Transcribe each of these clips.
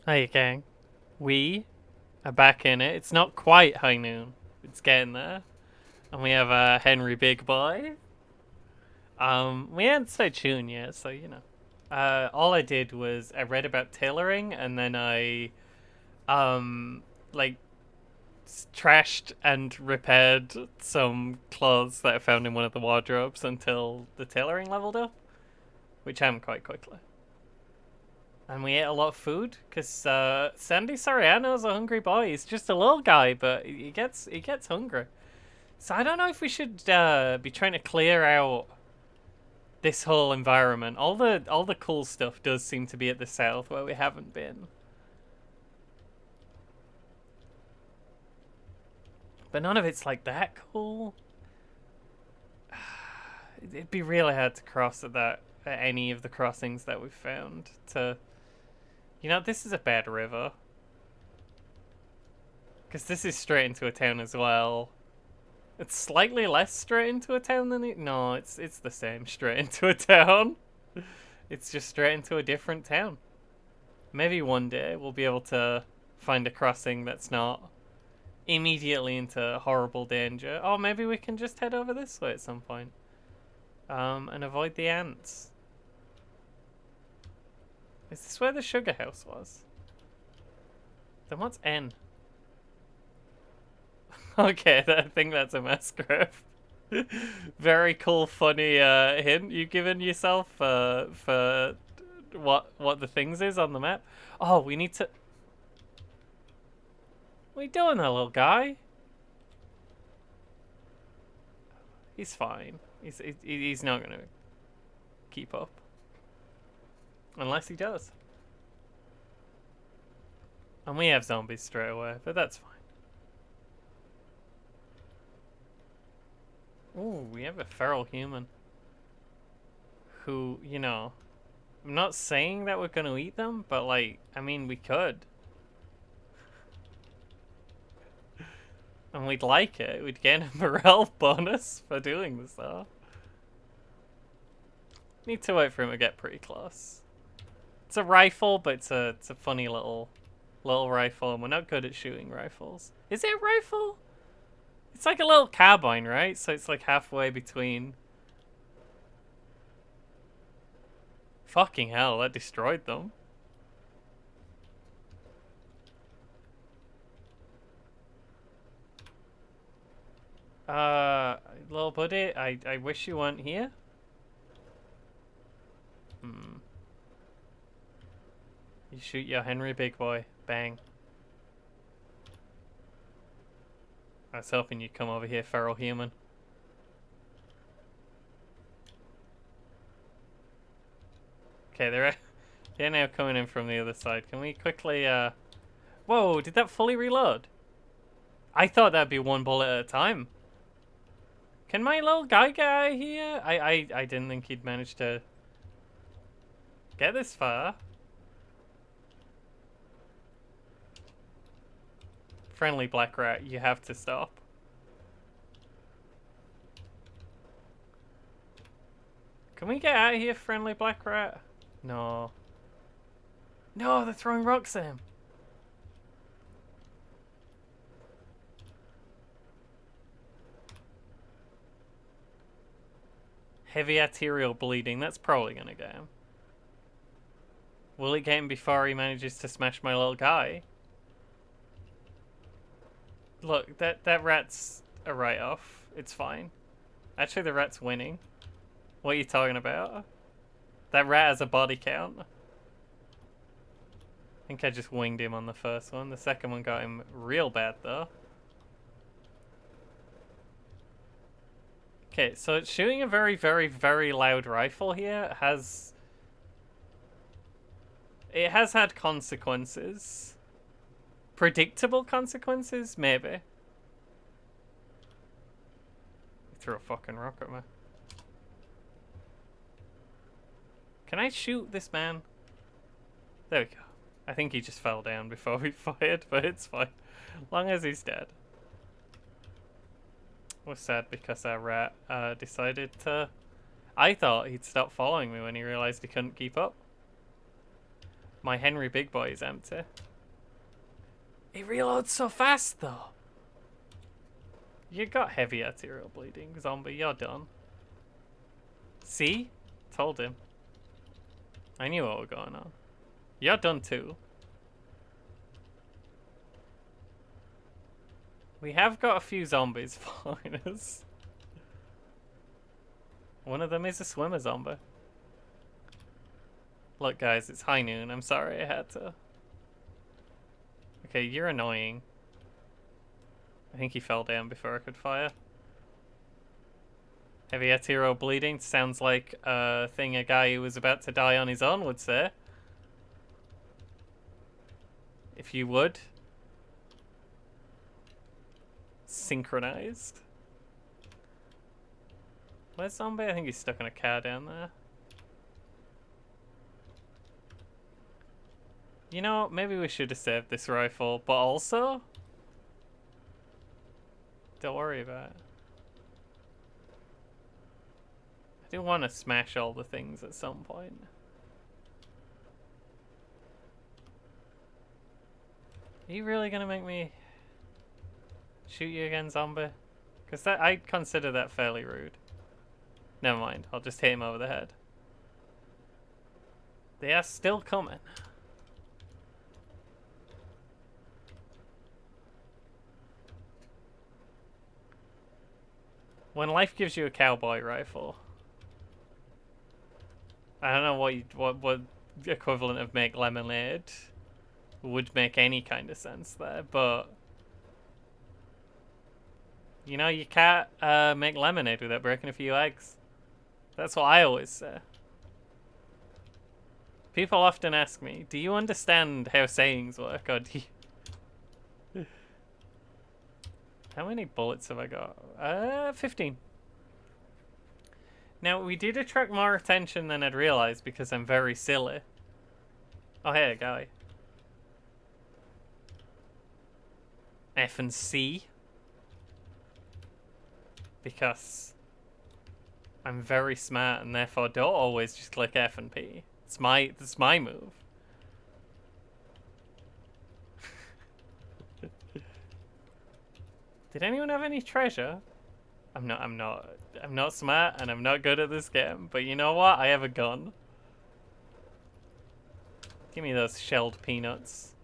Hiya, gang. We are back in it. It's not quite high noon. It's getting there. And we have Henry Big Boy. We hadn't started chewing yet, so you know. All I did was I read about tailoring, and then I, like, trashed and repaired some clothes that I found in one of the wardrobes until the tailoring leveled up, which happened quite quickly. And we ate a lot of food because Sandy Soriano's a hungry boy. He's just a little guy, but he gets hungry. So I don't know if we should be trying to clear out this whole environment. All the cool stuff does seem to be at the south where we haven't been. But none of it's like that cool. It'd be really hard to cross at any of the crossings that we've found to. You know, this is a bad river. Because this is straight into a town as well. It's slightly less straight into a town than it... No, it's the same straight into a town. It's just straight into a different town. Maybe one day we'll be able to find a crossing that's not immediately into horrible danger. Or maybe we can just head over this way at some point. And avoid the ants. Is this where the sugar house was? Then what's N? Okay, I think that's a masquerade. Very cool, funny hint you've given yourself for what the things is on the map. Oh, we need to... What are you doing there, little guy? He's fine. He's not gonna keep up. Unless he does. And we have zombies straight away, but that's fine. Ooh, we have a feral human. Who, you know... I'm not saying that we're gonna eat them, but like, I mean, we could. And we'd like it. We'd get a morale bonus for doing this, though. Need to wait for him to get pretty close. It's a rifle, but it's a funny little rifle, and we're not good at shooting rifles. Is it a rifle? It's like a little carbine, right? So it's like halfway between... Fucking hell, that destroyed them. Little buddy, I wish you weren't here. You shoot your Henry Big Boy. Bang. I was hoping you'd come over here, feral human. Okay, they're now coming in from the other side. Can we quickly, Whoa, did that fully reload? I thought that'd be one bullet at a time. Can my little guy here? I didn't think he'd manage to get this far. Friendly black rat, you have to stop. Can we get out of here, friendly black rat? No. No, they're throwing rocks at him. Heavy arterial bleeding, that's probably gonna get him. Will it get him before he manages to smash my little guy? Look, that rat's a write-off. It's fine. Actually, the rat's winning. What are you talking about? That rat has a body count. I think I just winged him on the first one. The second one got him real bad, though. Okay, so it's shooting a very, very, very loud rifle here. It has had consequences. Predictable consequences? Maybe. He threw a fucking rock at me. Can I shoot this man? There we go. I think he just fell down before we fired, but it's fine. Long as he's dead. I was sad because our rat decided to... I thought he'd stop following me when he realized he couldn't keep up. My Henry Big Boy is empty. He reloads so fast, though. You got heavy arterial bleeding, zombie. You're done. See? Told him. I knew what was going on. You're done too. We have got a few zombies following us. One of them is a swimmer zombie. Look, guys, it's high noon. I'm sorry I had to. Okay, you're annoying. I think he fell down before I could fire. Heavy arterial bleeding sounds like a thing a guy who was about to die on his own would say. If you would. Synchronized. Where's zombie? I think he's stuck in a car down there. You know, maybe we should have saved this rifle, but also... Don't worry about it. I do want to smash all the things at some point. Are you really going to make me shoot you again, zombie? Because I'd consider that fairly rude. Never mind, I'll just hit him over the head. They are still coming. When life gives you a cowboy rifle, I don't know what equivalent of make lemonade would make any kind of sense there, but you know, you can't make lemonade without breaking a few eggs. That's what I always say. People often ask me, do you understand how sayings work, or do you... How many bullets have I got? 15. Now, we did attract more attention than I'd realized because I'm very silly. Oh, hey, a guy. F and C. Because I'm very smart and therefore don't always just click F and P. It's my move. Did anyone have any treasure? I'm not smart and I'm not good at this game, but you know what? I have a gun. Give me those shelled peanuts.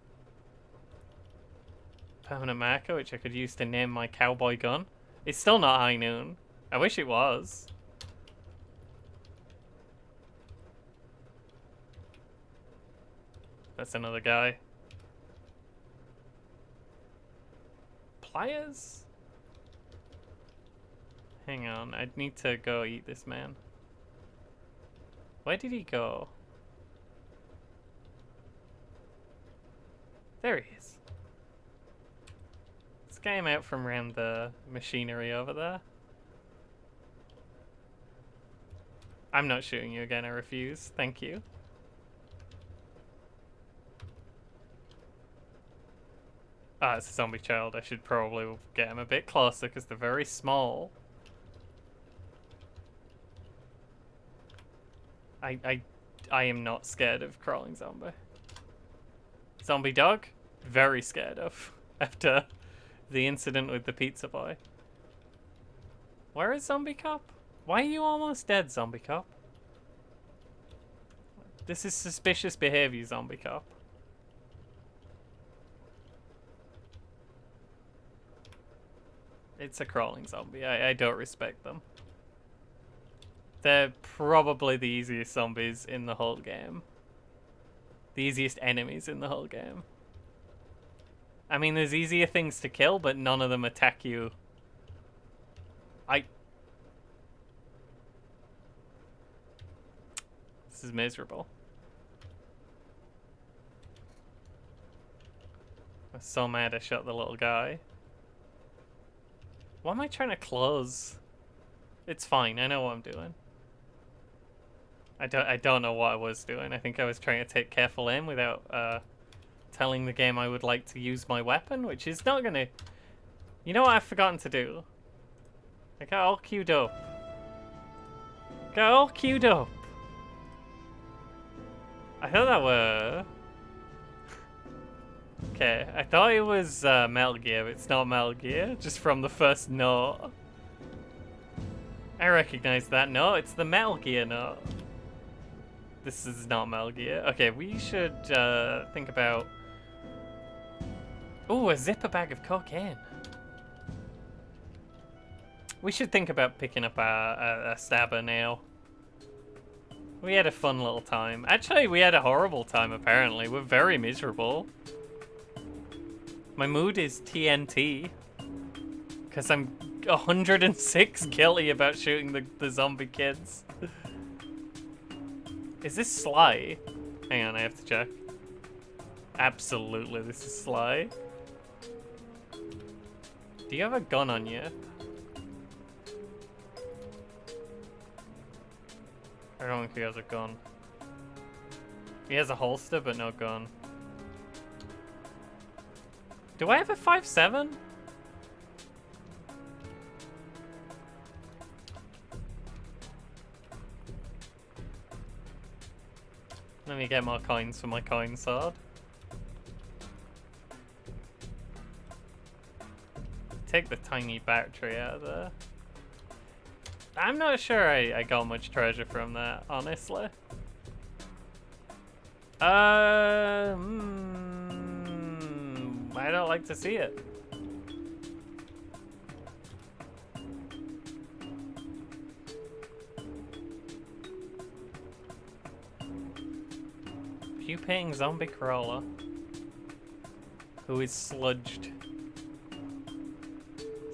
Permanent marker, which I could use to name my cowboy gun. It's still not high noon. I wish it was. That's another guy. Pliers? Hang on, I'd need to go eat this man. Where did he go? There he is. Let's get him out from around the machinery over there. I'm not shooting you again, I refuse. Thank you. Ah, it's a zombie child. I should probably get him a bit closer because they're very small. I am not scared of crawling zombie. Zombie dog? Very scared of. After the incident with the pizza boy. Where is zombie cop? Why are you almost dead, zombie cop? This is suspicious behavior, zombie cop. It's a crawling zombie. I don't respect them. They're probably the easiest zombies in the whole game. The easiest enemies in the whole game. I mean, there's easier things to kill, but none of them attack you. This is miserable. I'm so mad I shot the little guy. Why am I trying to close? It's fine, I know what I'm doing. I don't know what I was doing. I think I was trying to take careful aim without telling the game I would like to use my weapon, which is not gonna... You know what I've forgotten to do? I got all queued up. Got all queued up. I thought that were... Okay, I thought it was Metal Gear, but it's not Metal Gear, just from the first note. I recognize that note, it's the Metal Gear note. This is not Metal Gear. Okay, we should think about... Ooh, a zipper bag of cocaine. We should think about picking up a stabber now. We had a fun little time. Actually, we had a horrible time, apparently. We're very miserable. My mood is TNT. Because I'm 106 guilty about shooting the zombie kids. Is this Sly? Hang on, I have to check. Absolutely, this is Sly. Do you have a gun on you? I don't think he has a gun. He has a holster, but no gun. Do I have a 5.7? Let me get more coins for my coin sword. Take the tiny battery out of there. I'm not sure I got much treasure from that, honestly. I don't like to see it. Pupating zombie crawler who is sludged.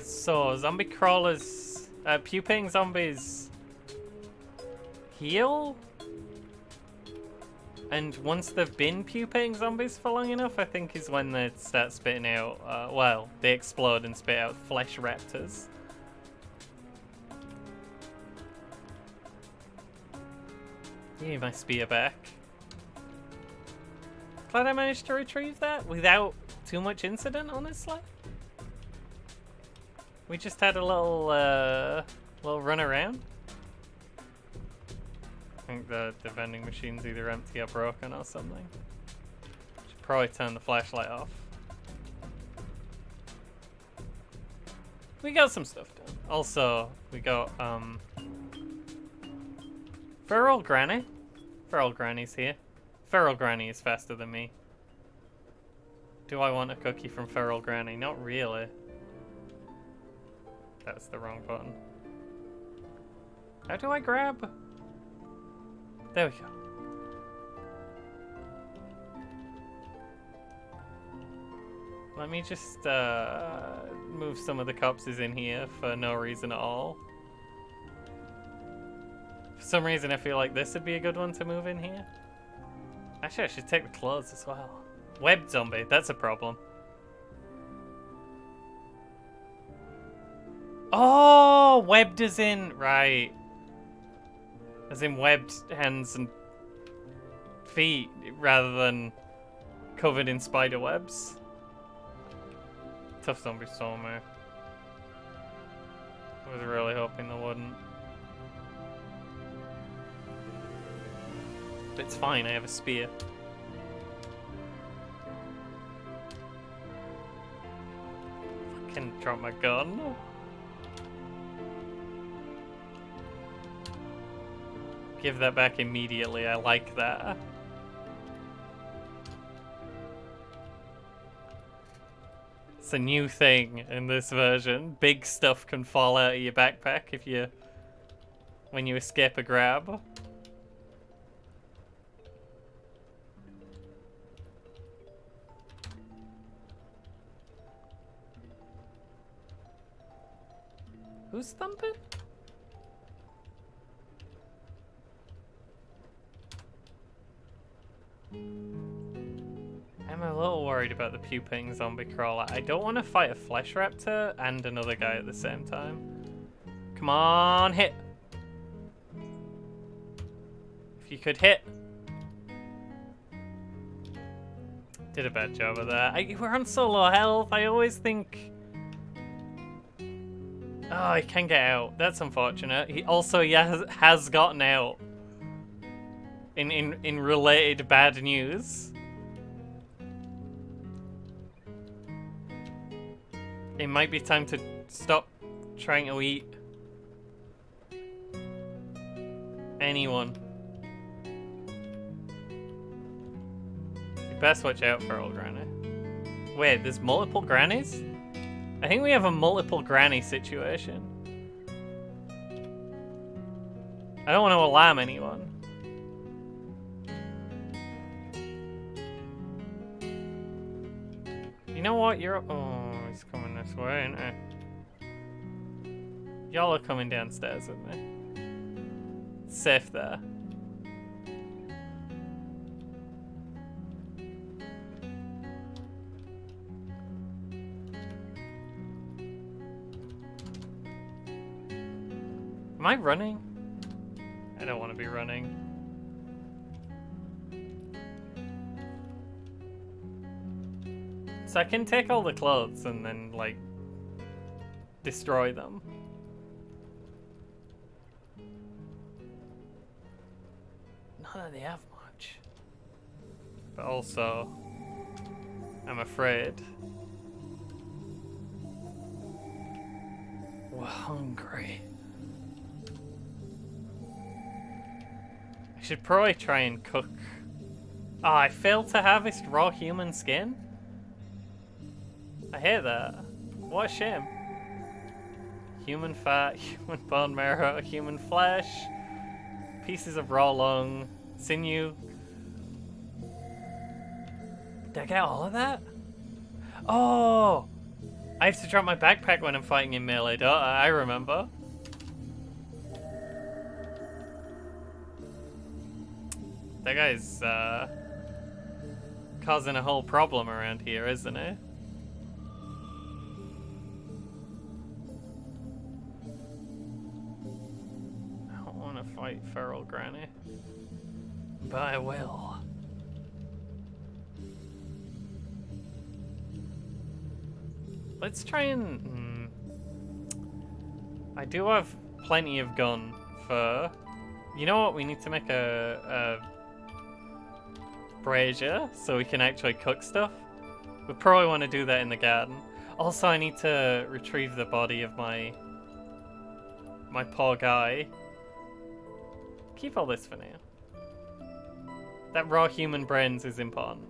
So zombie crawlers, pupating zombies heal, and once they've been pupating zombies for long enough, I think is when they start spitting out. Well, they explode and spit out flesh raptors. Give me my spear back. Glad I managed to retrieve that without too much incident, honestly. We just had a little run around. I think the vending machine's either empty or broken or something. Should probably turn the flashlight off. We got some stuff done. Also, we got Feral Granny. Feral Granny's here. Feral Granny is faster than me. Do I want a cookie from Feral Granny? Not really. That's the wrong button. How do I grab? There we go. Let me just move some of the corpses in here for no reason at all. For some reason I feel like this would be a good one to move in here. Actually, I should take the clothes as well. Webbed zombie, that's a problem. Oh, webbed as in, right. As in webbed hands and feet rather than covered in spider webs. Tough zombie saw me. I was really hoping they wouldn't. But it's fine, I have a spear. Fucking drop my gun. Give that back immediately, I like that. It's a new thing in this version. Big stuff can fall out of your backpack when you escape a grab. Who's thumping? I'm a little worried about the pupating zombie crawler. I don't want to fight a flesh raptor and another guy at the same time. Come on, hit! If you could hit. Did a bad job of that. We're on so low health. I always think... Oh, he can get out. That's unfortunate. He has gotten out. In related bad news. It might be time to stop trying to eat anyone. You best watch out for old granny. Wait, there's multiple grannies? I think we have a multiple granny situation. I don't want to alarm anyone. You know what? You're... Oh, he's coming this way, isn't he? Y'all are coming downstairs with me. It's safe there. Am I running? I don't want to be running. So I can take all the clothes and then, like, destroy them. Not that they have much. But also, I'm afraid. We're hungry. I should probably try and cook. Oh, I failed to harvest raw human skin? I hear that. What a shame. Human fat, human bone marrow, human flesh, pieces of raw lung, sinew. Did I get all of that? Oh! I have to drop my backpack when I'm fighting in melee, don't I? I remember. That guy's, causing a whole problem around here, isn't he? I don't want to fight feral granny. But I will. Let's try and... I do have plenty of gun for... You know what? We need to make a brazier so we can actually cook stuff. We probably want to do that in the garden. Also, I need to retrieve the body of my poor guy. Keep all this for now. That raw human brains is important.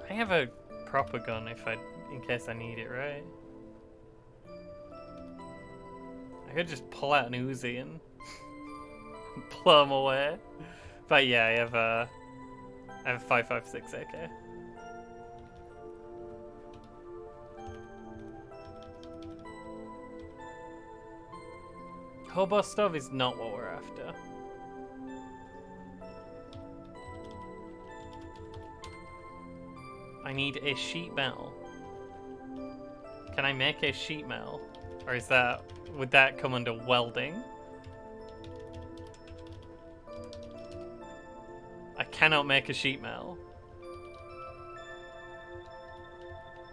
I have a proper gun in case I need it, right? I could just pull out an Uzi and blow him away. But yeah, I have a 5.56 AK. Hobo stove is not what we're after. I need a sheet metal. Can I make a sheet metal? Or would that come under welding? I cannot make a sheet metal.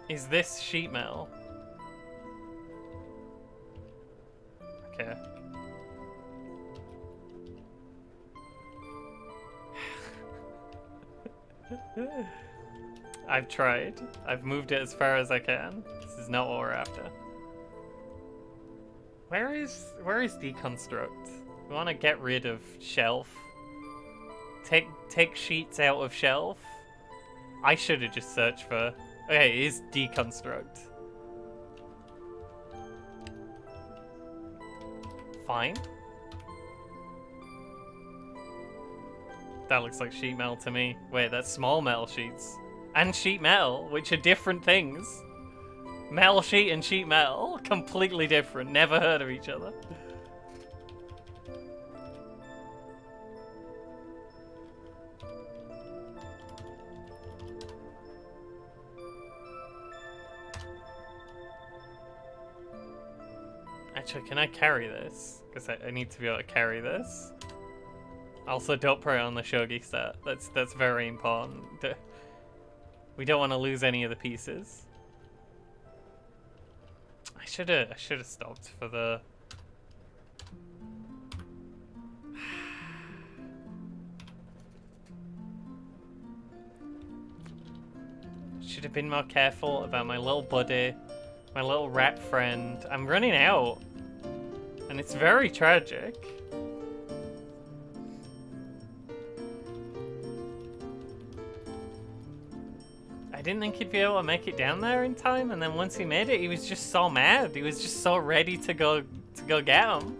Is this sheet metal? Okay. I've tried. I've moved it as far as I can. This is not what we're after. Where is deconstruct? We want to get rid of shelf. Take sheets out of shelf. I should have just searched for... Okay, it is deconstruct. Fine. That looks like sheet metal to me. Wait, that's small metal sheets. And sheet metal, which are different things. Metal sheet and sheet metal, completely different. Never heard of each other. Actually, can I carry this? Because I need to be able to carry this. Also, don't put it on the shogi set. That's very important. We don't want to lose any of the pieces. I should have stopped for the... Should have been more careful about my little buddy, my little rat friend. I'm running out, and it's very tragic. I didn't think he'd be able to make it down there in time, and then once he made it, he was just so mad. He was just so ready to go get him.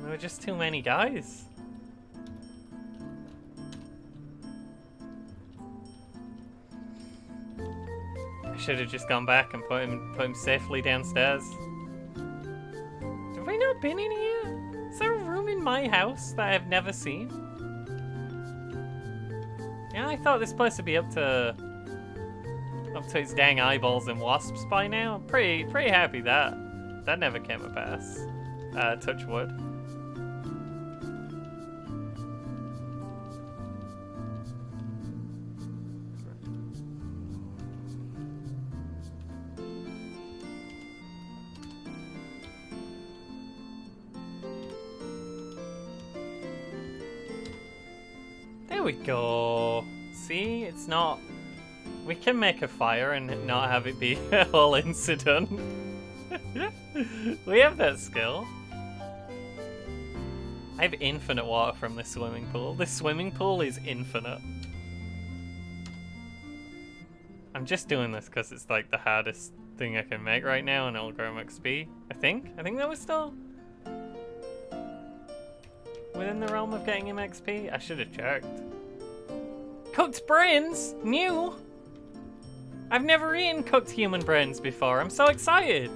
There were just too many guys. I should have just gone back and put him safely downstairs. Have we not been in here? Is there a room in my house that I've never seen? Yeah, I thought this place would be up to its dang eyeballs and wasps by now. I'm pretty happy that never came to pass. Touch wood. There we go. See, it's not... We can make a fire and not have it be a whole incident. We have that skill. I have infinite water from this swimming pool. This swimming pool is infinite. I'm just doing this because it's like the hardest thing I can make right now and it'll grow XP. I think that was still within the realm of getting him XP. I should have checked. Cooked brains? New? I've never eaten cooked human brains before. I'm so excited.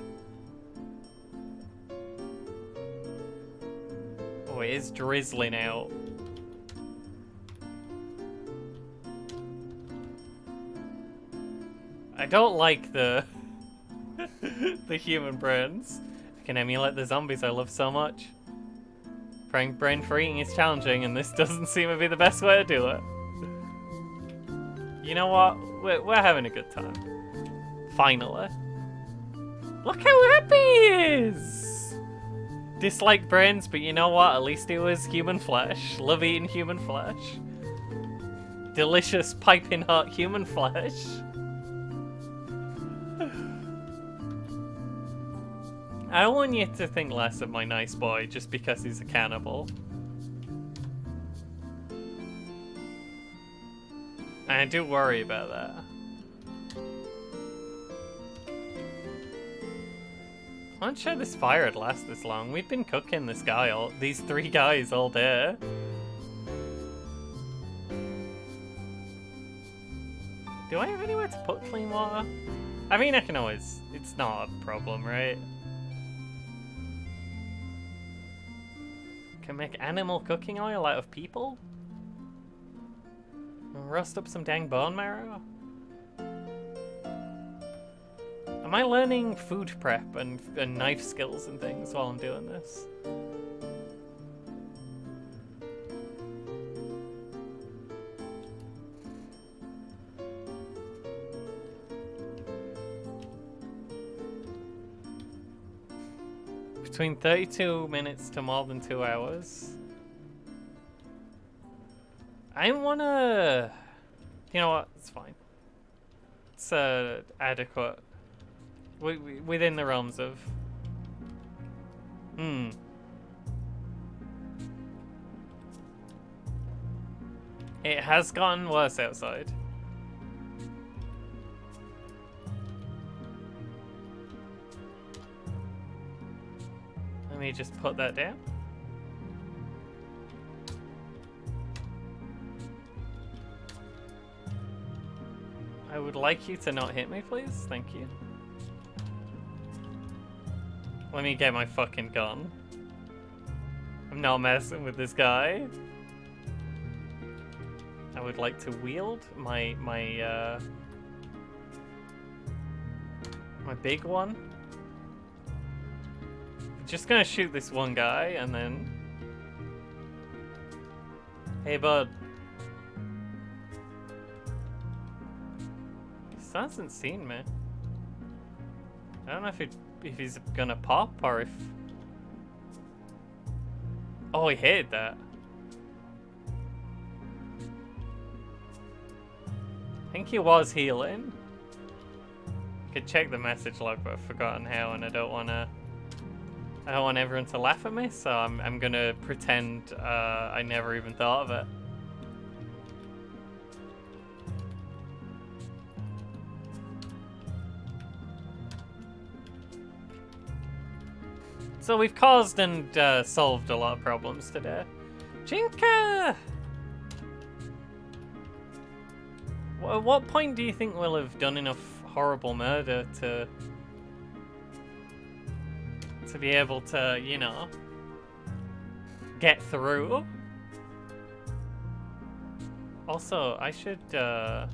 Oh, it is drizzling out. I don't like the the human brains. I can emulate the zombies I love so much. Praying brain for eating is challenging, and this doesn't seem to be the best way to do it. You know what? We're having a good time. Finally. Look how happy he is! Dislike brains, but you know what? At least it was human flesh. Love eating human flesh. Delicious, piping hot human flesh. I don't want you to think less of my nice boy just because he's a cannibal. And I do worry about that. I'm not sure this fire would last this long. We've been cooking this guy, these three guys all day. Do I have anywhere to put clean water? I mean, I can always... It's not a problem, right? Can make animal cooking oil out of people? Rust up some dang bone marrow? Am I learning food prep and knife skills and things while I'm doing this? Between 32 minutes to more than 2 hours. I wanna... You know what? It's fine. It's adequate. Within the realms of... It has gotten worse outside. Let me just put that down. I would like you to not hit me, please. Thank you. Let me get my fucking gun. I'm not messing with this guy. I would like to wield my big one. Just gonna shoot this one guy and then... Hey, bud. He still hasn't seen me. I don't know if he's gonna pop or if... Oh, he hated that. think he was healing. Could check the message log, but I've forgotten how, and I don't want everyone to laugh at me, so I'm gonna pretend I never even thought of it. So we've caused and solved a lot of problems today. Jinka! At what point do you think we'll have done enough horrible murder to be able to, you know, get through? Also, I should, do I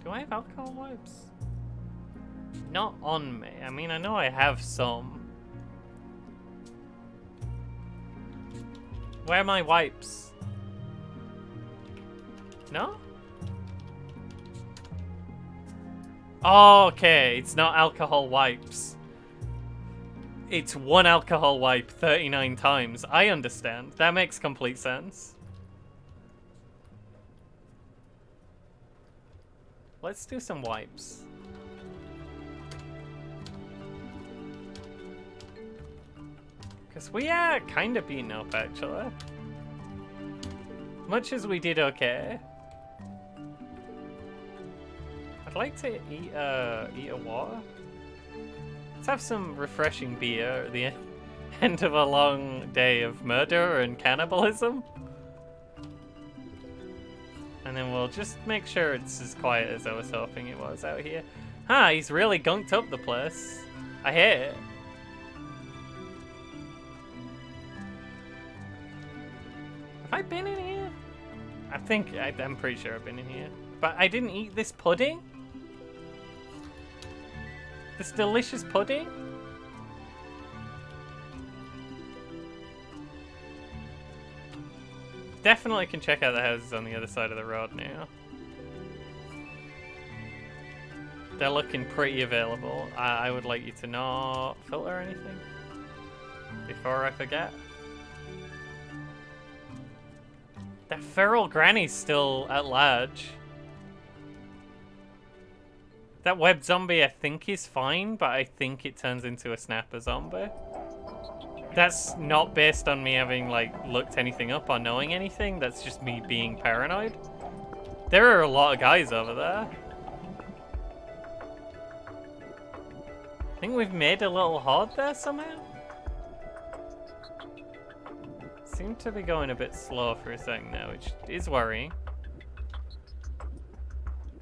have alcohol wipes? Not on me. I mean, I know I have some. Where are my wipes? No? Oh, okay, it's not alcohol wipes. It's one alcohol wipe 39 times. I understand. That makes complete sense. Let's do some wipes. Because we are kind of beaten up, actually. Much as we did okay. I'd like to eat a water. Let's have some refreshing beer at the end of a long day of murder and cannibalism. And then we'll just make sure it's as quiet as I was hoping it was out here. Huh, he's really gunked up the place. I hate it. Have I been in here? I'm pretty sure I've been in here. But I didn't eat this pudding? This delicious pudding? Definitely can check out the houses on the other side of the road now. They're looking pretty available. I would like you to not filter anything before I forget. That feral granny's still at large. That web zombie I think is fine, but I think it turns into a snapper zombie. That's not based on me having, like, looked anything up or knowing anything. That's just me being paranoid. There are a lot of guys over there. I think we've made a little horde there somehow. Seem to be going a bit slow for a second now, which is worrying.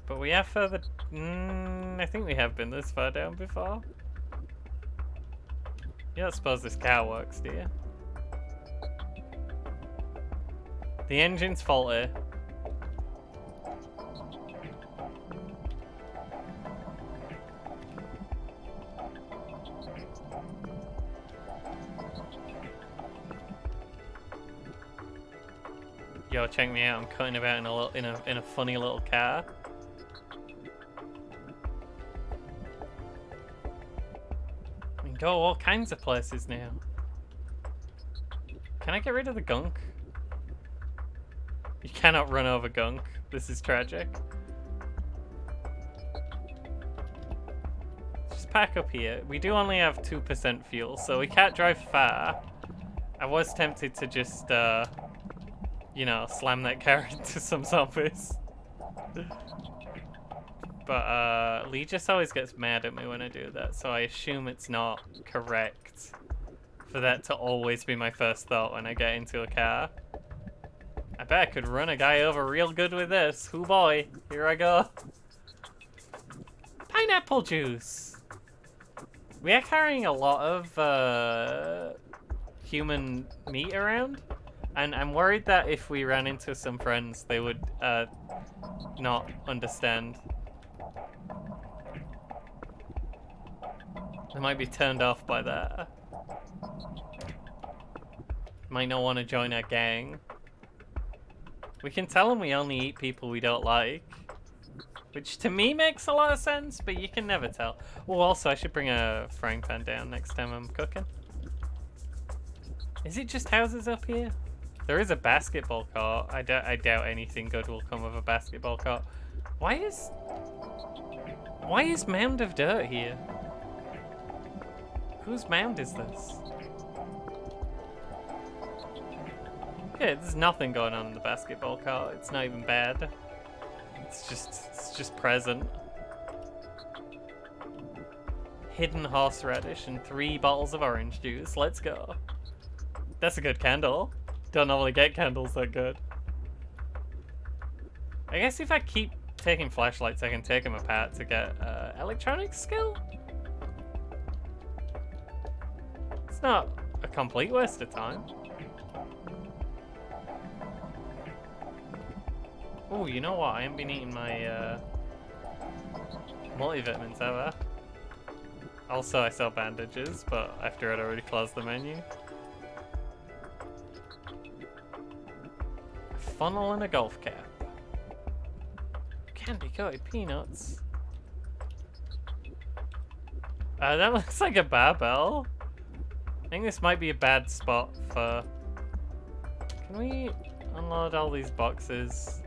But we have further... I think we have been this far down before. You don't suppose this car works, do you? The engine's faulty. Yo, check me out! I'm cutting about in a funny little car. We can go all kinds of places now. Can I get rid of the gunk? You cannot run over gunk. This is tragic. Just pack up here. We do only have 2% fuel, so we can't drive far. I was tempted to just, you know, slam that car into some zombies. But Lee just always gets mad at me when I do that, so I assume it's not correct for that to always be my first thought when I get into a car. I bet I could run a guy over real good with this. Hoo boy, here I go. Pineapple juice! We are carrying a lot of human meat around. And I'm worried that if we ran into some friends, they would not understand. They might be turned off by that. Might not want to join our gang. We can tell them we only eat people we don't like. Which to me makes a lot of sense, but you can never tell. Oh, also I should bring a frying pan down next time I'm cooking. Is it just houses up here? There is a basketball court. I doubt anything good will come of a basketball court. Why is mound of dirt here? Whose mound is this? Okay, there's nothing going on in the basketball court. It's not even bad. It's just present. Hidden horseradish and 3 bottles of orange juice. Let's go. That's a good candle. Don't normally get candles that good. I guess if I keep taking flashlights, I can take them apart to get electronics skill. It's not a complete waste of time. Oh, you know what? I haven't been eating my multivitamins, have I? Also, I sell bandages, but after I'd already closed the menu. A funnel and a golf cap. Candy coated peanuts. That looks like a barbell. I think this might be a bad spot for... Can we unload all these boxes?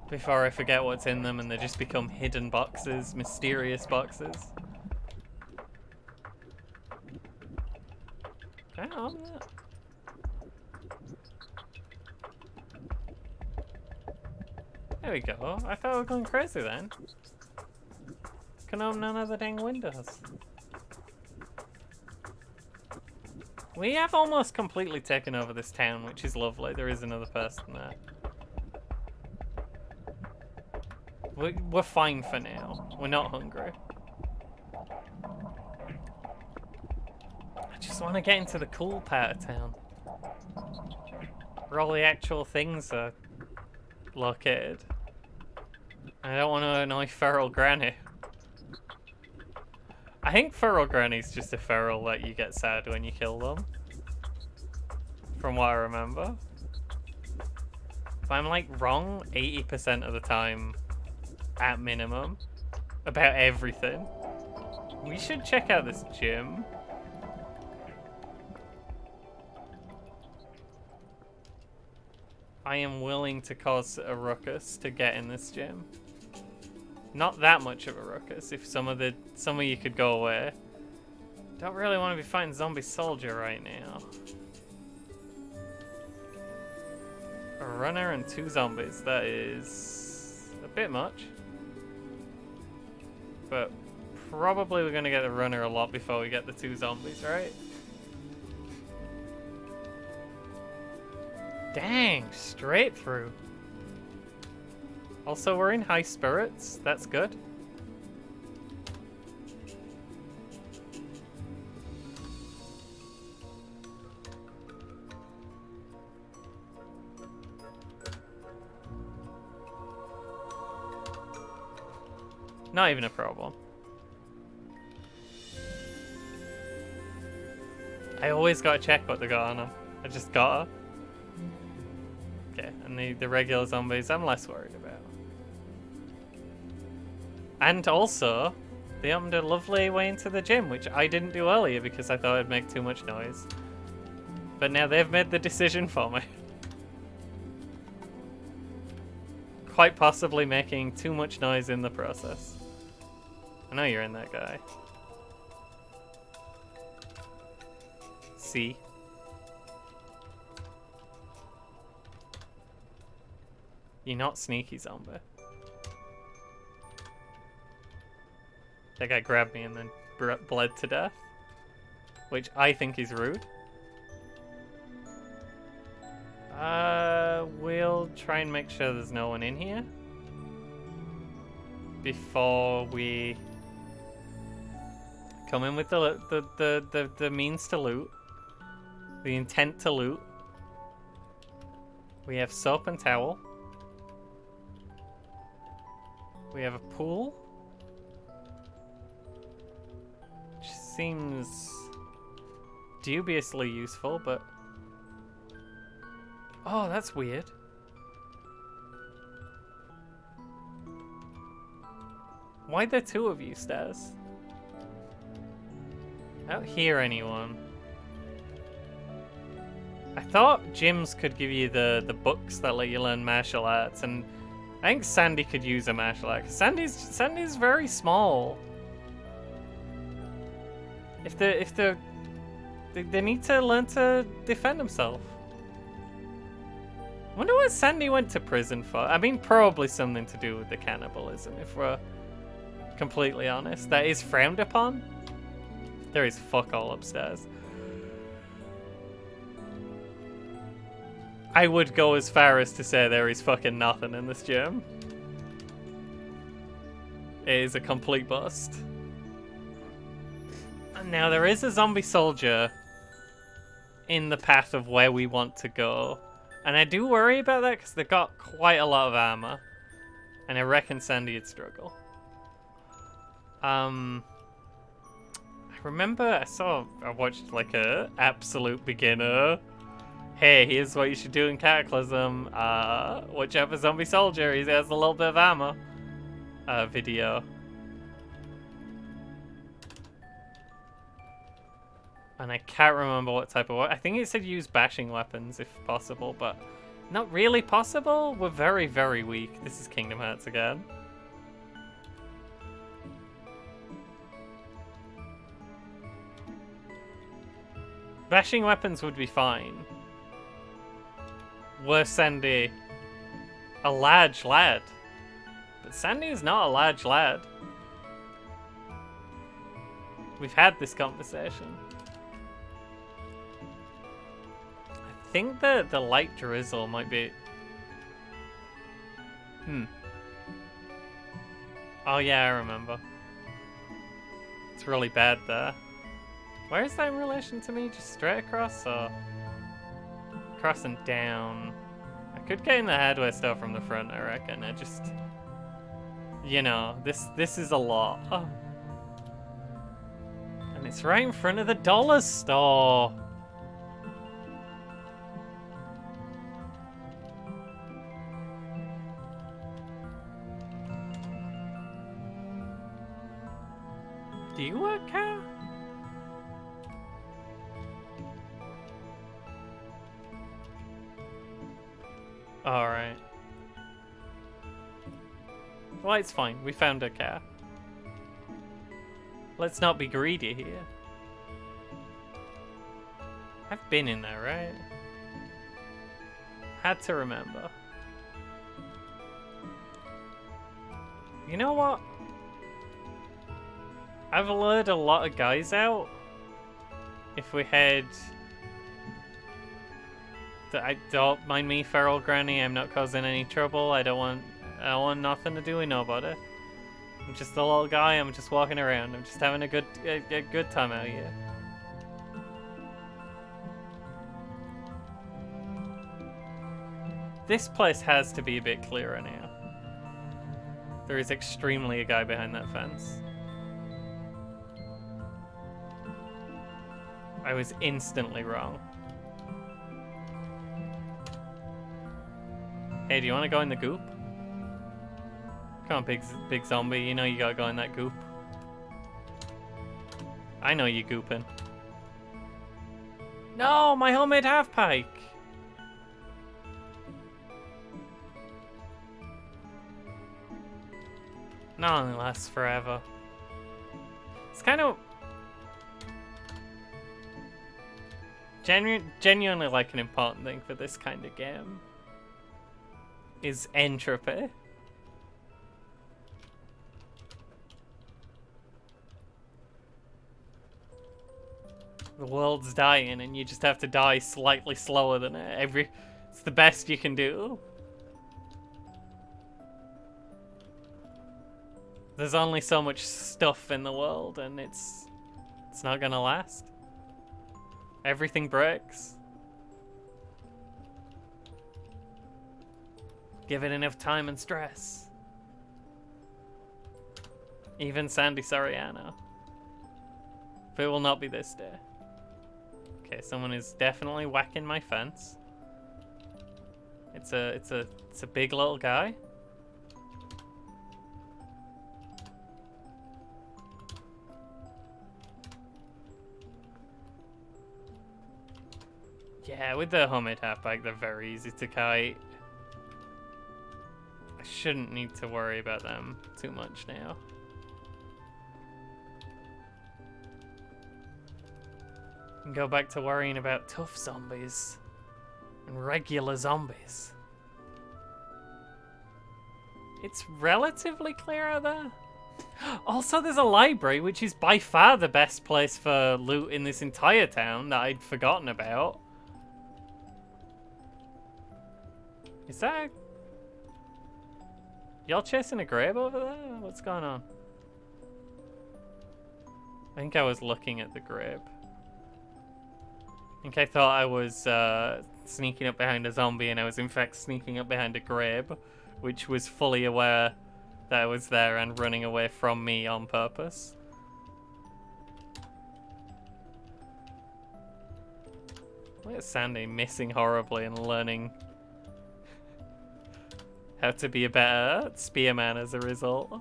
Before I forget what's in them and they just become hidden boxes, mysterious boxes. Can I open that? There we go. I thought we were going crazy then. Can open none of the dang windows. We have almost completely taken over this town, which is lovely. There is another person there. We're fine for now. We're not hungry. I just want to get into the cool part of town. Where all the actual things are located. I don't want to annoy Feral Granny. I think Feral Granny's just a feral that you get sad when you kill them. From what I remember. If I'm like wrong 80% of the time, at minimum, about everything. We should check out this gym. I am willing to cause a ruckus to get in this gym. Not that much of a ruckus. If some of you could go away. Don't really want to be fighting zombie soldier right now. A runner and 2 zombies. That is a bit much. But probably we're gonna get the runner a lot before we get the 2 zombies, right? Dang, straight through. Also, we're in high spirits. That's good. Not even a problem. I always gotta check what they got on them. I just gotta. Okay, and the regular zombies I'm less worried about. And also, they opened a lovely way into the gym, which I didn't do earlier because I thought it'd make too much noise. But now they've made the decision for me. Quite possibly making too much noise in the process. I know you're in that guy. See? You're not sneaky, zombie. That guy grabbed me and then bled to death. Which I think is rude. We'll try and make sure there's no one in here. Before we come in with the means to loot. The intent to loot. We have soap and towel. We have a pool. Which seems dubiously useful, but... Oh, that's weird. Why'd there 2 of you stairs? I don't hear anyone. I thought gyms could give you the books that let you learn martial arts, and I think Sandy could use a martial art. Sandy's very small. If they need to learn to defend themselves. Wonder what Sandy went to prison for. I mean, probably something to do with the cannibalism, if we're completely honest. That is frowned upon. There is fuck all upstairs. I would go as far as to say there is fucking nothing in this gym. It is a complete bust. And now there is a zombie soldier in the path of where we want to go. And I do worry about that because they've got quite a lot of armor. And I reckon Sandy would struggle. I remember I watched like a absolute beginner. Hey, here's what you should do in Cataclysm. Watch out for zombie soldier. He has a little bit of armor. Video. And I can't remember what type of... I think it said use bashing weapons if possible, but not really possible. We're very, very weak. This is Kingdom Hearts again. Bashing weapons would be fine. Were Sandy a large lad? But Sandy is not a large lad. We've had this conversation. I think that the light drizzle might be... Oh yeah, I remember. It's really bad there. Where is that in relation to me? Just straight across, or... Across and down? I could get in the hardware store from the front, I reckon. I just... You know, this is a lot. Oh. And it's right in front of the dollar store. Do you work here? Alright. Well, it's fine. We found a car. Let's not be greedy here. I've been in there, right? Had to remember. You know what? I've lured a lot of guys out. If we head... Don't mind me, feral granny. I'm not causing any trouble. I don't want nothing to do with nobody. I'm just a little guy. I'm just walking around. I'm just having a good time out here. This place has to be a bit clearer now. There is extremely a guy behind that fence. I was instantly wrong. Hey, do you want to go in the goop? Come on, big zombie. You know you gotta go in that goop. I know you gooping. No, my homemade half pike. Not only lasts forever. It's kind of genuinely like an important thing for this kind of game. Is entropy. The world's dying and you just have to die slightly slower than it. It's the best you can do. There's only so much stuff in the world and it's not gonna last. Everything breaks. Give it enough time and stress. Even Sandy Soriano. But it will not be this day. Okay, someone is definitely whacking my fence. It's a big little guy. Yeah, with the Humid halfback, they're very easy to kite. I shouldn't need to worry about them too much now. And go back to worrying about tough zombies and regular zombies. It's relatively clear out there. Also, there's a library, which is by far the best place for loot in this entire town that I'd forgotten about. Is that... Y'all chasing a grave over there? What's going on? I think I was looking at the grave. I think I thought I was sneaking up behind a zombie, and I was in fact sneaking up behind a grave, which was fully aware that I was there and running away from me on purpose. Look at Sandy missing horribly and learning how to be a better spearman as a result.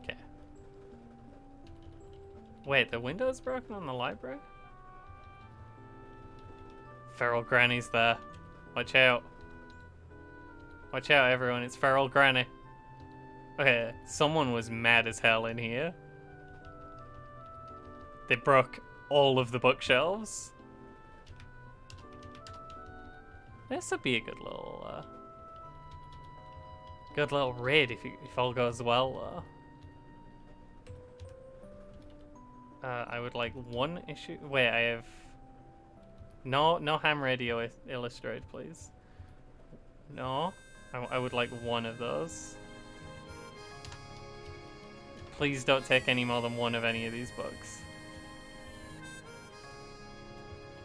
Okay. Wait, the window's broken on the library? Feral Granny's there. Watch out. Watch out, everyone. It's Feral Granny. Okay, someone was mad as hell in here. They broke all of the bookshelves. This would be a good little raid if all goes well. I would like one issue. Wait, I have no ham radio illustrated, please. No, I would like one of those. Please don't take any more than one of any of these books.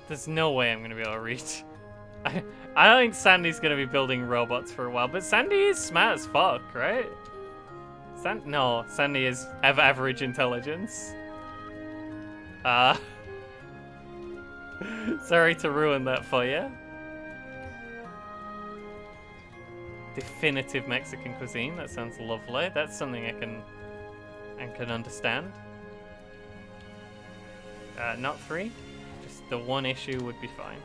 There's no way I'm gonna be able to read. I don't think Sandy's gonna be building robots for a while, but Sandy is smart as fuck, right? No, Sandy is of average intelligence. Sorry to ruin that for you. Definitive Mexican cuisine. That sounds lovely. That's something I can understand. Not 3. Just the one issue would be fine.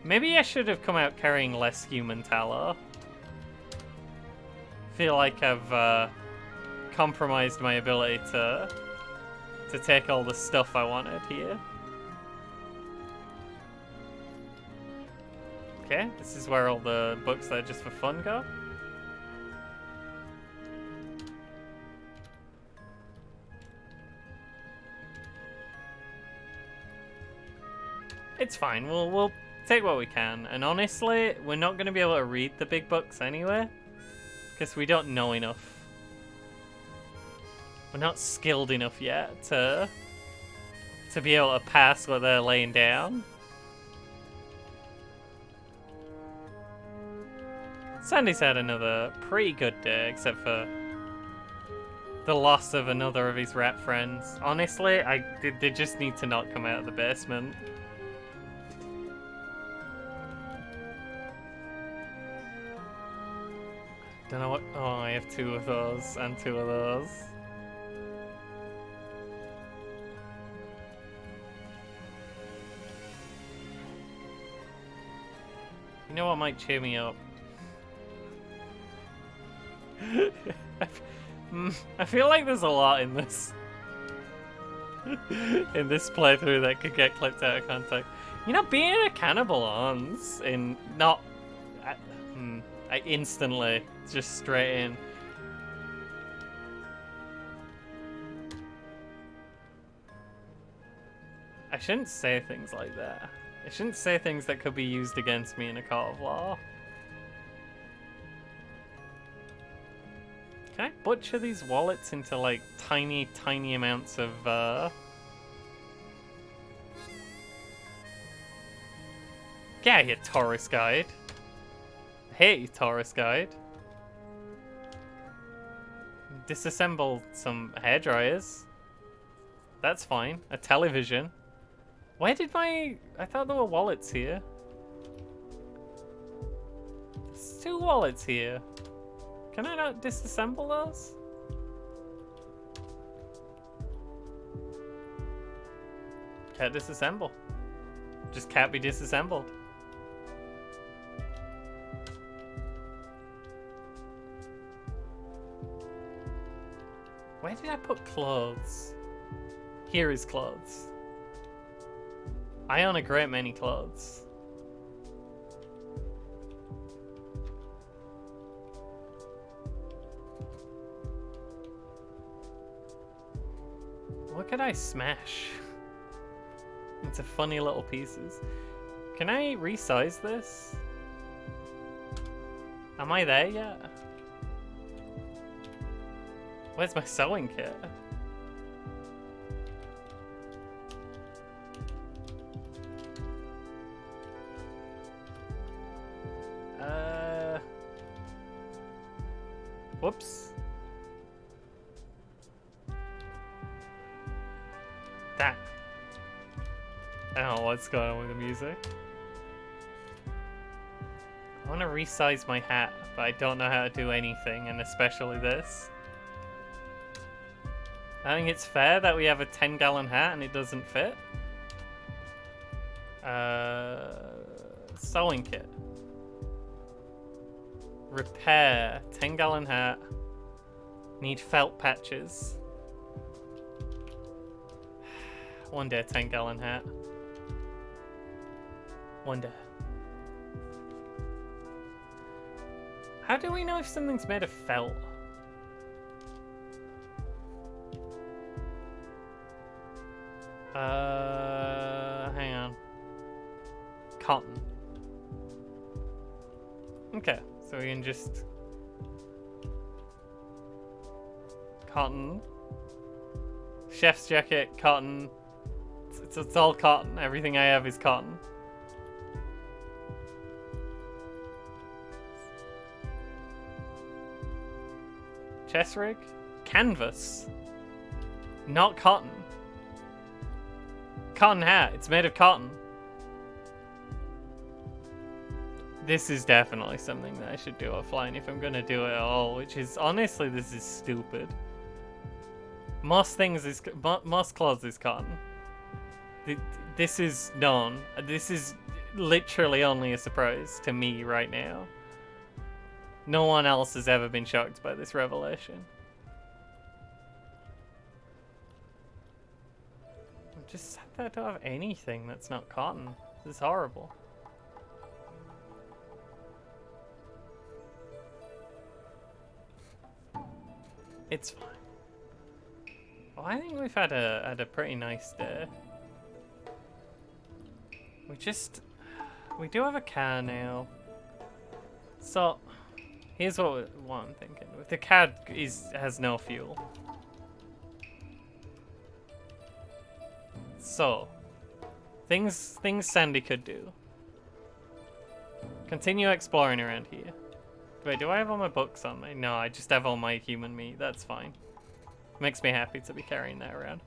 Maybe I should have come out carrying less human tallow. Feel like I've compromised my ability to take all the stuff I wanted here. Okay, this is where all the books that are just for fun go. It's fine, we'll take what we can. And honestly, we're not going to be able to read the big books anyway, because we don't know enough. We're not skilled enough yet to be able to pass what they're laying down. Sandy's had another pretty good day, except for the loss of another of his rat friends. Honestly, they just need to not come out of the basement. Don't know what... Oh, I have 2 of those and 2 of those. You know what might cheer me up? I feel like there's a lot in this in this playthrough that could get clipped out of context. You know, being a cannibal Hans in not instantly just straight in. I shouldn't say things like that. I shouldn't say things that could be used against me in a court of law. Can I butcher these wallets into like tiny amounts of Get out of here, tourist guide. I hate you, tourist guide. Disassemble some hairdryers. That's fine. A television. Where did I thought there were wallets here. There's 2 wallets here. Can I not disassemble those? Can't disassemble. Just can't be disassembled. Where did I put clothes? Here is clothes. I own a great many clothes. What could I smash? Into funny little pieces. Can I resize this? Am I there yet? Where's my sewing kit? Whoops. That. I don't know what's going on with the music. I want to resize my hat, but I don't know how to do anything, and especially this. I think it's fair that we have a 10-gallon hat and it doesn't fit. Sewing kit. Repair. 10-gallon hat. Need felt patches. One day, 10-gallon hat. One day. How do we know if something's made of felt? Hang on. Cotton. Okay, so we can just... Cotton. Chef's jacket, cotton. It's all cotton. Everything I have is cotton. Chest rig? Canvas. Not cotton. Cotton hat. It's made of cotton. This is definitely something that I should do offline if I'm gonna do it at all, which is, honestly, this is stupid. Most clothes is cotton. This is known. This is literally only a surprise to me right now. No one else has ever been shocked by this revelation. I'm just sad that I don't have anything that's not cotton. This is horrible. It's fine. Well, I think we've had a pretty nice day. We do have a car now. So, here's what I'm thinking. The car has no fuel. So, things Sandy could do. Continue exploring around here. Wait, do I have all my books on me? No, I just have all my human meat. That's fine. Makes me happy to be carrying that around.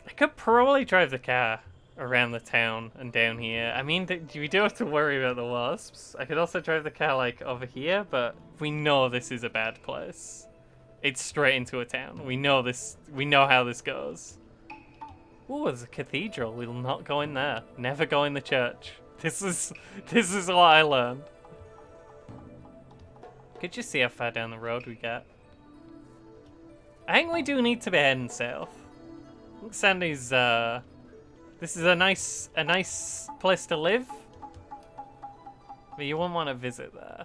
I could probably drive the car around the town and down here. I mean, we do have to worry about the wasps. I could also drive the car, like, over here, but we know this is a bad place. It's straight into a town. We know this. We know how this goes. Ooh, there's a cathedral. We'll not go in there. Never go in the church. This is what I learned. Could you see how far down the road we get? I think we do need to be heading south. I think Sandy's, this is a nice place to live. But you wouldn't want to visit there.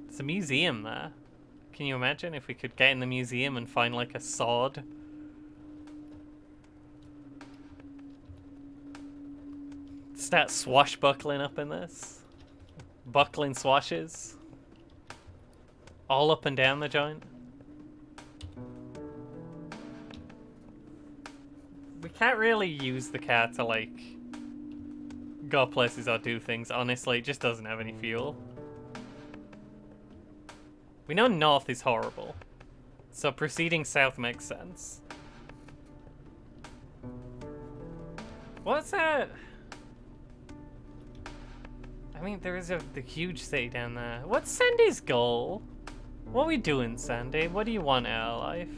There's a museum there. Can you imagine if we could get in the museum and find, like, a sword? Start swashbuckling up in this. Buckling swashes. All up and down the joint. We can't really use the car to, like, go places or do things. Honestly, it just doesn't have any fuel. We know north is horrible. So proceeding south makes sense. What's that? I mean, there is the huge city down there. What's Sandy's goal? What are we doing, Sandy? What do you want out of life?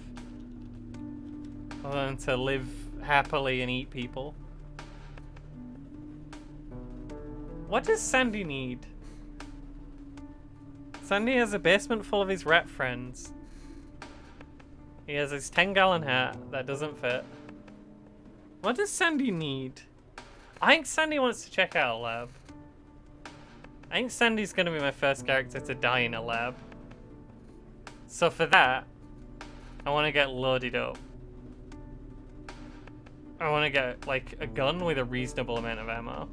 Other than to live happily and eat people. What does Sandy need? Sandy has a basement full of his rat friends. He has his 10-gallon hat that doesn't fit. What does Sandy need? I think Sandy wants to check out a lab. I think Sandy's gonna be my first character to die in a lab. So for that, I want to get loaded up. I want to get like a gun with a reasonable amount of ammo.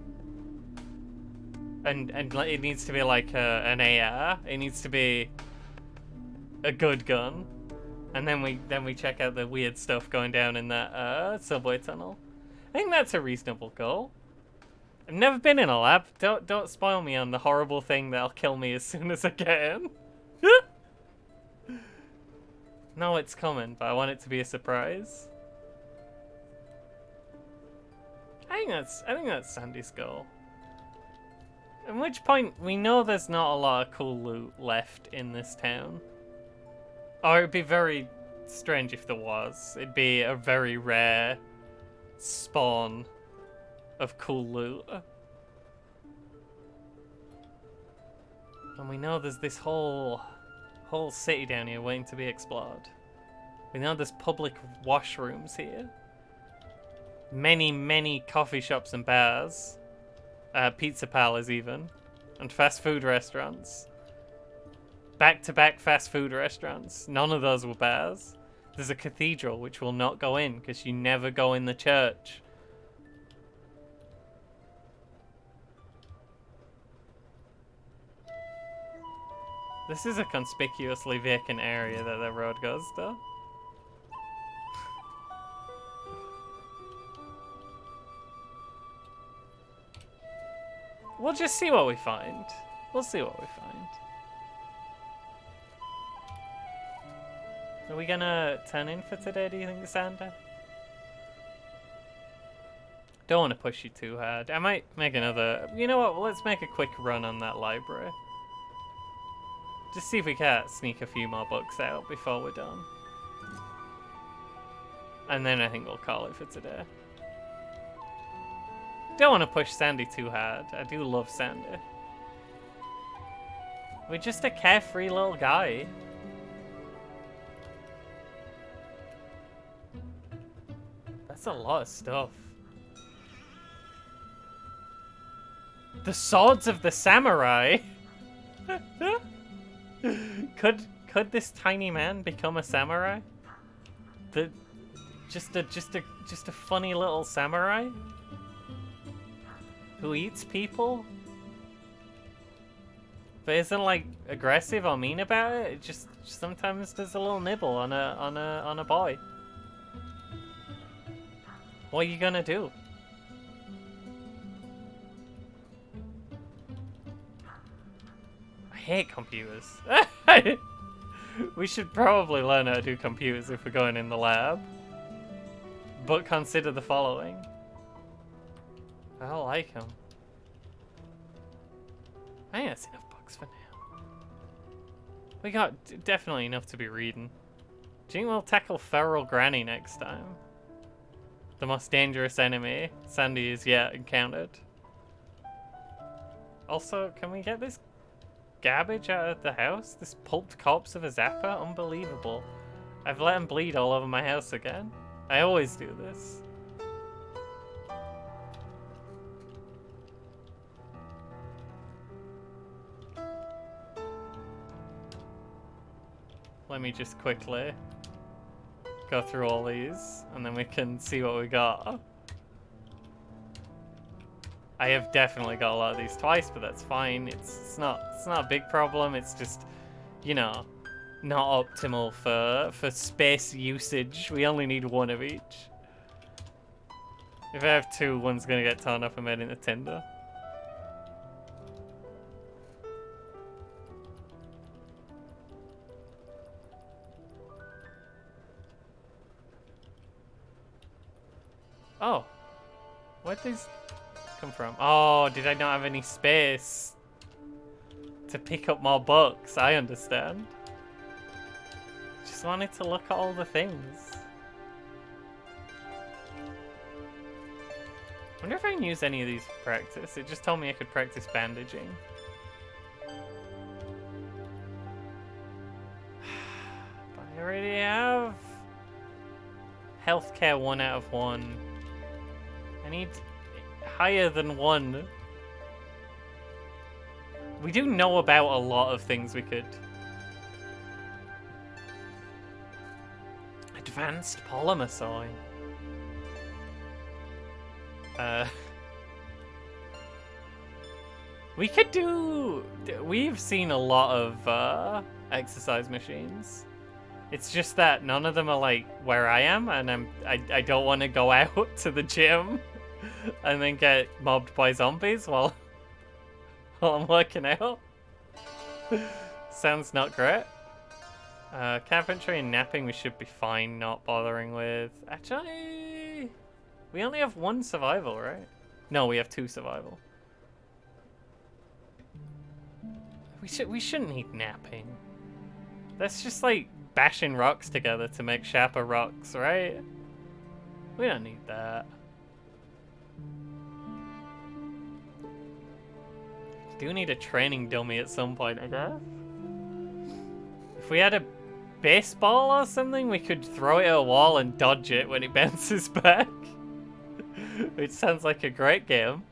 And it needs to be like an AR. It needs to be a good gun. And then we check out the weird stuff going down in that subway tunnel. I think that's a reasonable goal. I've never been in a lab. Don't spoil me on the horrible thing that'll kill me as soon as I get in. No, it's coming, but I want it to be a surprise. I think that's Sandy's goal. At which point, we know there's not a lot of cool loot left in this town. Or it'd be very strange if there was. It'd be a very rare spawn of cool loot. And we know there's this whole city down here waiting to be explored. We know there's public washrooms here. Many coffee shops and bars. Pizza parlors even. And fast food restaurants. Back-to-back fast food restaurants. None of those were bars. There's a cathedral which will not go in because you never go in the church. This is a conspicuously vacant area that the road goes to. We'll just see what we find. We'll see what we find. Are we gonna turn in for today, do you think, Santa? Don't want to push you too hard. I might make another... You know what? Let's make a quick run on that library. Just see if we can't sneak a few more books out before we're done. And then I think we'll call it for today. Don't want to push Sandy too hard. I do love Sandy. We're just a carefree little guy. That's a lot of stuff. The swords of the samurai. Could this tiny man become a samurai? Just a funny little samurai who eats people, but isn't like aggressive or mean about it. It just sometimes does a little nibble on a boy. What are you gonna do? I hate computers. We should probably learn how to do computers if we're going in the lab. But consider the following. I don't like them. I think that's enough books for now. We got definitely enough to be reading. Do you think we'll tackle Feral Granny next time? The most dangerous enemy Sandy has yet encountered. Also, can we get this garbage out of the house? This pulped corpse of a Zapper? Unbelievable. I've let him bleed all over my house again. I always do this. Let me just quickly go through all these, and then we can see what we got. I have definitely got a lot of these twice, but that's fine. It's not a big problem. It's just, you know, not optimal for space usage. We only need one of each. If I have two, one's gonna get torn up and made into tinder. Oh, where'd these come from? Oh, did I not have any space to pick up more books? I understand. just wanted to look at all the things. I wonder if I can use any of these for practice. It just told me I could practice bandaging. But I already have healthcare 1 out of 1. I need higher than 1. We do know about a lot of things we could. Advanced polymer soy. We could do... We've seen a lot of exercise machines. It's just that none of them are like where I am, and I don't want to go out to the gym and then get mobbed by zombies while I'm working out. Sounds not great. Carpentry and napping we should be fine not bothering with. Actually, we only have 1 survival, right? No, we have 2 survival. We shouldn't need napping. That's just like bashing rocks together to make sharper rocks, right? We don't need that. Do need a training dummy at some point, I guess. If we had a baseball or something, we could throw it at a wall and dodge it when it bounces back. Which sounds like a great game.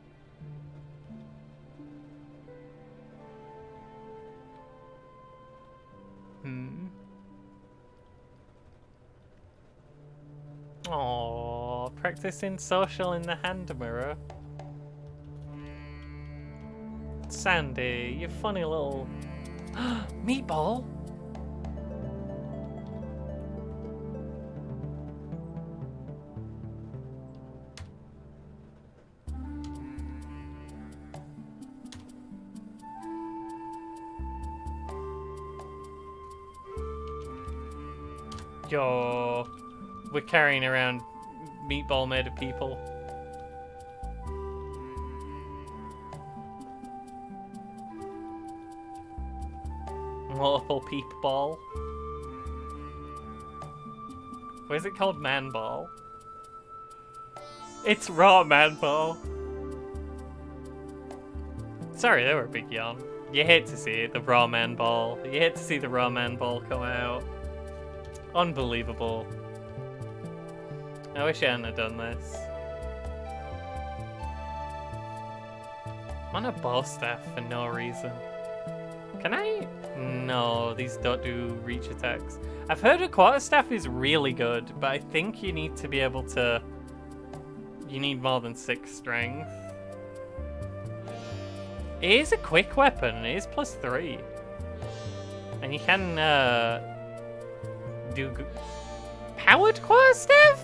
Aww, practicing social in the hand mirror. Sandy, you funny little... Meatball? Yo, we're carrying around meatball made of people. Multiple peep ball. What is it called? Man ball. It's raw man ball. Sorry, they were a big yawn. You hate to see it, the raw man ball. You hate to see the raw man ball come out. Unbelievable. I wish I hadn't have done this. I'm on a bow staff for no reason. Can I? No, these don't do reach attacks. I've heard a quarterstaff is really good, but I think you need to be able to... You need more than 6 strength. It is a quick weapon. It is +3. And you can do... Powered quarterstaff?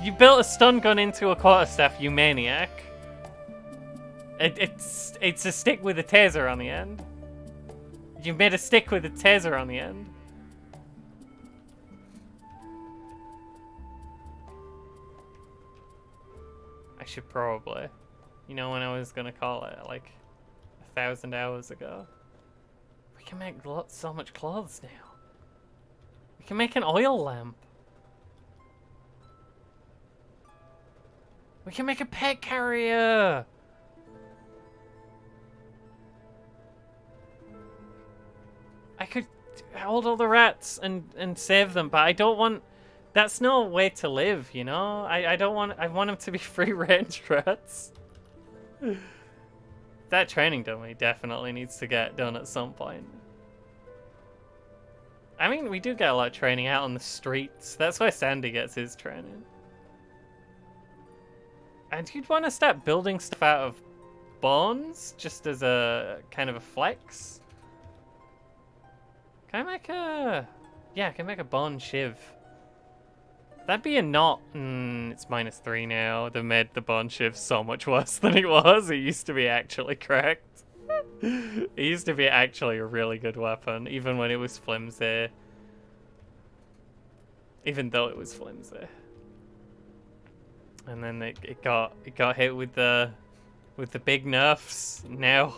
You built a stun gun into a quarterstaff, you maniac. It's a stick with a taser on the end. You made a stick with a taser on the end. I should probably. You know when I was gonna call it, like 1,000 hours ago. We can make so much clothes now. We can make an oil lamp. We can make a pet carrier. I could hold all the rats and save them, but I don't want... That's no way to live, you know? I don't want... I want them to be free-range rats. That training dummy definitely needs to get done at some point. I mean, we do get a lot of training out on the streets. That's why Sandy gets his training. And you'd want to start building stuff out of bones, just as a kind of a flex. Can I make a... Yeah, I can make a bone shiv. That'd be a knot. It's -3 now. They made the bone shiv so much worse than it was. It used to be actually correct. It used to be actually a really good weapon, even when it was flimsy. Even though it was flimsy. And then it got hit with the big nerfs. Now,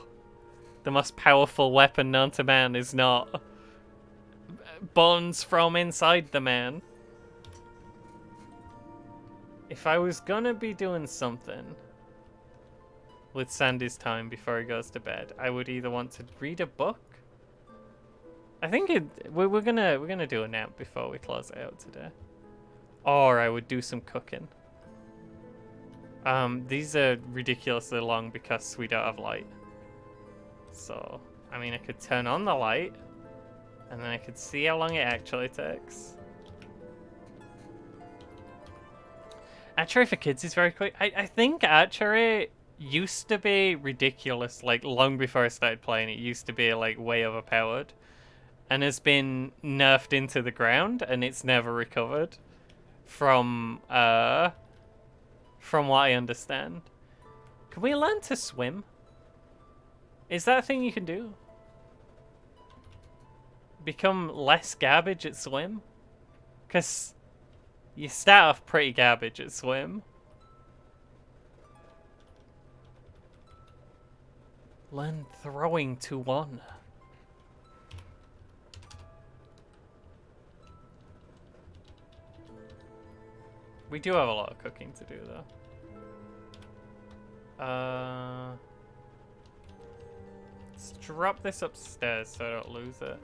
the most powerful weapon known to man is not bonds from inside the man. If I was gonna be doing something with Sandy's time before he goes to bed, I would either want to read a book. I think we're gonna do a nap before we close it out today, or I would do some cooking. These are ridiculously long because we don't have light. So, I mean, I could turn on the light, and then I could see how long it actually takes. Archery for kids is very quick. I think archery used to be ridiculous, like, long before I started playing. It used to be, like, way overpowered, and has been nerfed into the ground, and it's never recovered from what I understand. Can we learn to swim? Is that a thing you can do? Become less garbage at swim? Because you start off pretty garbage at swim. Learn throwing to 1. We do have a lot of cooking to do, though. Let's drop this upstairs so I don't lose it.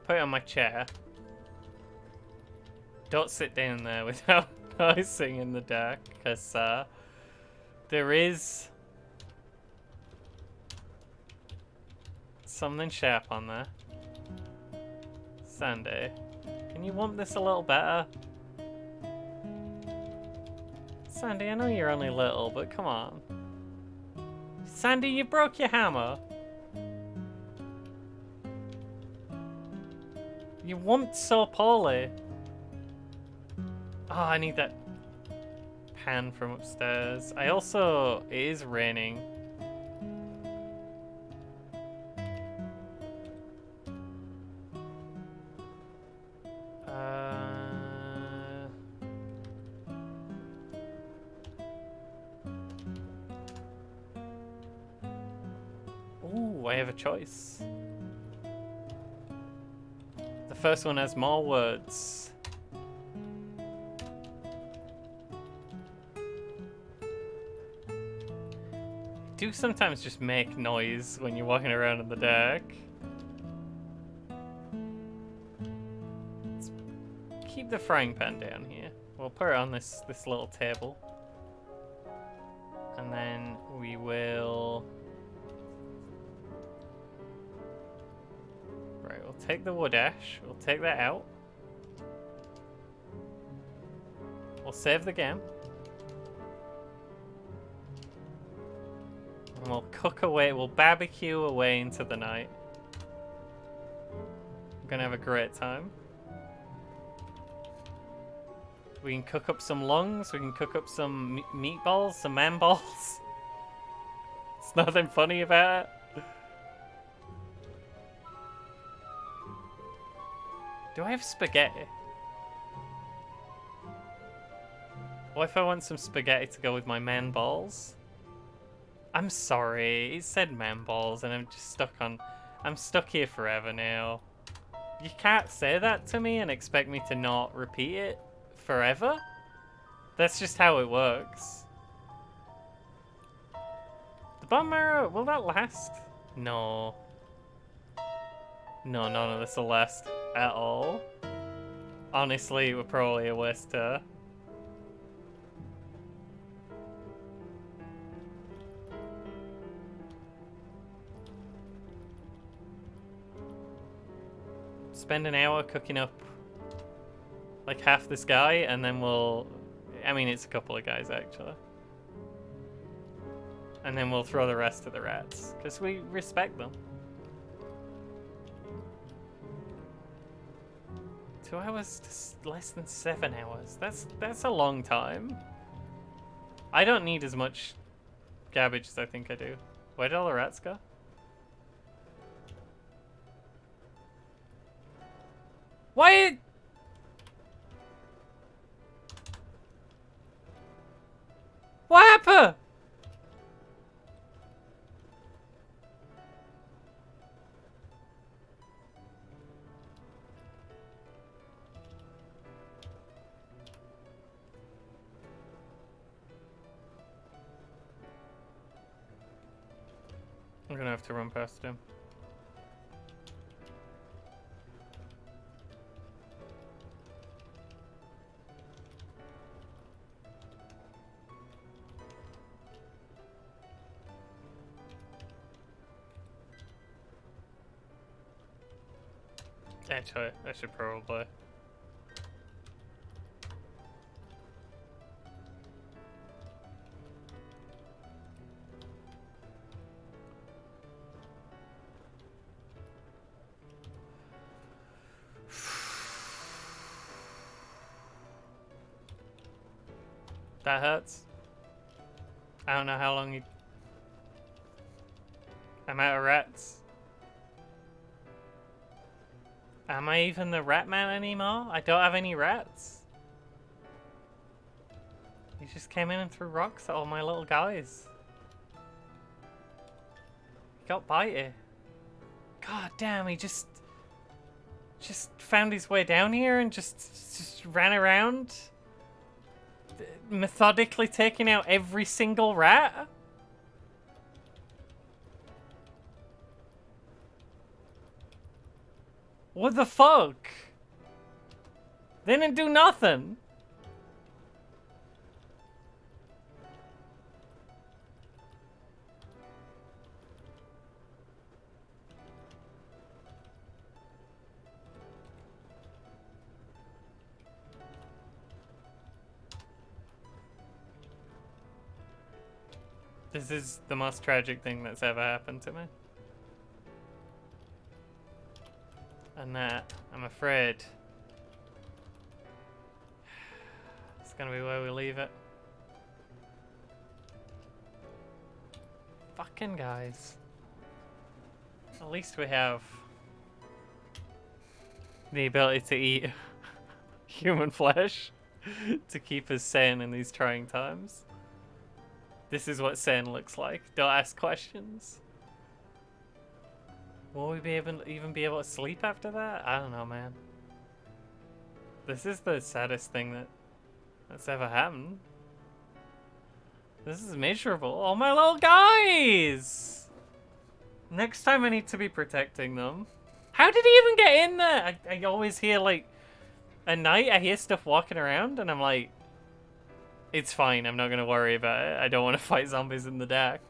Put it on my chair. Don't sit down there without noising in the dark, because there is something sharp on there. Sandy, can you want this a little better? Sandy, I know you're only little, but come on. Sandy, you broke your hammer. You want so poorly. Oh, I need that pan from upstairs. I also... It is raining. Ooh, I have a choice. The first one has more words. Do sometimes just make noise when you're walking around in the dark. Let's keep the frying pan down here. We'll put it on this little table. And then we will... Right, we'll take the wood ash. We'll take that out. We'll save the game. And we'll cook away, we'll barbecue away into the night. We're gonna have a great time. We can cook up some lungs, we can cook up some meatballs, some man balls. There's nothing funny about it. Do I have spaghetti? What if I want some spaghetti to go with my man balls? I'm sorry, it said man balls and I'm just stuck on... I'm stuck here forever now. You can't say that to me and expect me to not repeat it forever? That's just how it works. The bone marrow, will that last? No. No, none of this will last at all. Honestly, we're probably a waste to... Spend an hour cooking up like half this guy and then we'll... I mean, it's a couple of guys actually. And then we'll throw the rest to the rats because we respect them. 2 hours to less than 7 hours. That's a long time. I don't need as much garbage as I think I do. Where did all the rats go? Why? What happened? I'm gonna have to run past him. Actually, I should probably. That hurts. I don't know how long you... I'm out of rats. Am I even the rat man anymore? I don't have any rats. He just came in and threw rocks at all my little guys. He got bitey. God damn, he just found his way down here and just ran around, methodically taking out every single rat. What the fuck? They didn't do nothing. This is the most tragic thing that's ever happened to me. And that, I'm afraid, it's gonna be where we leave it. Fucking guys. At least we have the ability to eat human flesh to keep us sane in these trying times. This is what sane looks like. Don't ask questions. Will we be even be able to sleep after that? I don't know, man. This is the saddest thing that's ever happened. This is miserable. Oh, my little guys! Next time I need to be protecting them. How did he even get in there? I always hear, like, at night I hear stuff walking around and I'm like, it's fine, I'm not gonna worry about it. I don't want to fight zombies in the dark.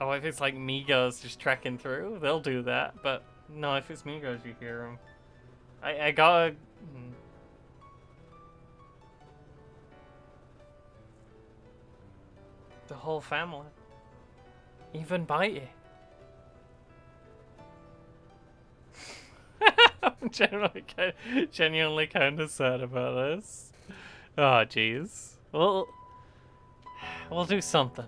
Oh, if it's like Migos just trekking through, they'll do that. But no, if it's Migos, you hear them. I gotta... The whole family. Even Bitey. I'm genuinely kind of sad about this. Oh, jeez. Well, we'll do something.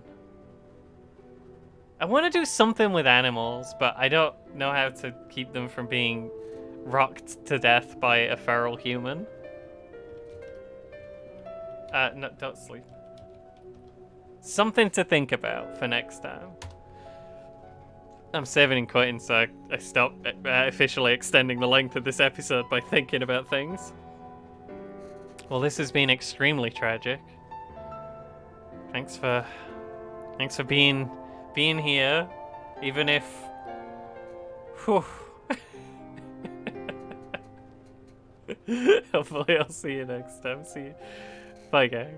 I want to do something with animals, but I don't know how to keep them from being rocked to death by a feral human. No, don't sleep. Something to think about for next time. I'm saving and quitting, so I stop officially extending the length of this episode by thinking about things. Well, this has been extremely tragic. Thanks for being here, even if... Whew. Hopefully I'll see you next time. See you. Bye, guys.